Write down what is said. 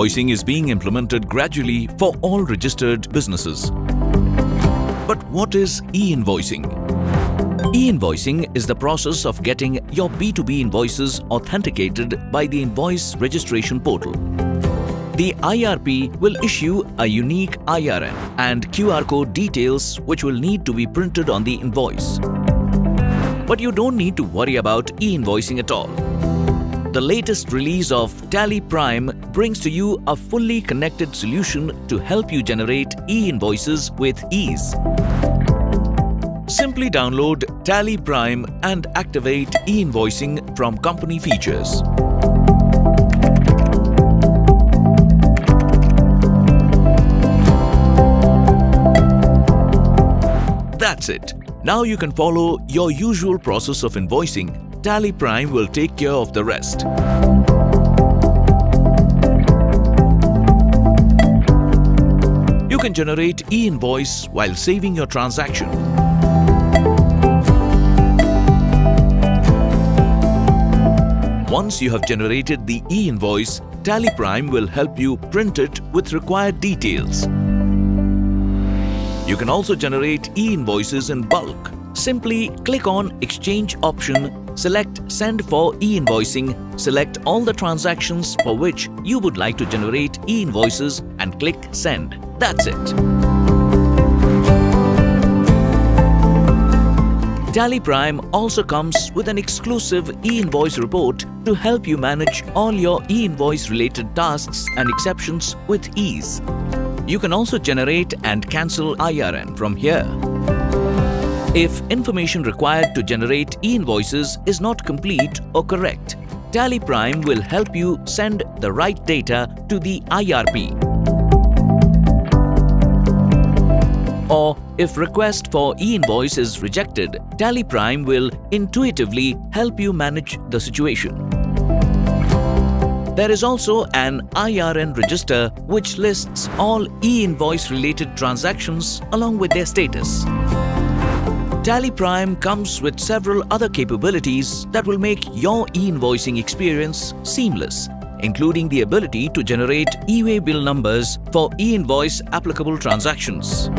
E-invoicing is being implemented gradually for all registered businesses. But what is e-invoicing? E-invoicing is the process of getting your B2B invoices authenticated by the invoice registration portal. The IRP will issue a unique IRN and QR code details which will need to be printed on the invoice. But you don't need to worry about e-invoicing at all. The latest release of Tally Prime brings to you a fully connected solution to help you generate e-invoices with ease. Simply download Tally Prime and activate e-invoicing from company features. That's it. Now you can follow your usual process of invoicing. Tally Prime will take care of the rest. You can generate e-invoice while saving your transaction. Once you have generated the e-invoice, Tally Prime will help you print it with required details. You can also generate e-invoices in bulk. Simply click on Exchange option, select Send for e-invoicing, select all the transactions for which you would like to generate e-invoices and click Send. That's it. Tally Prime also comes with an exclusive e-invoice report to help you manage all your e-invoice related tasks and exceptions with ease. You can also generate and cancel IRN from here. If information required to generate e-invoices is not complete or correct, Tally Prime will help you send the right data to the IRP. Or if request for e-invoice is rejected, Tally Prime will intuitively help you manage the situation. There is also an IRN register which lists all e-invoice related transactions along with their status. Tally Prime comes with several other capabilities that will make your e-invoicing experience seamless, including the ability to generate e-way bill numbers for e-invoice applicable transactions.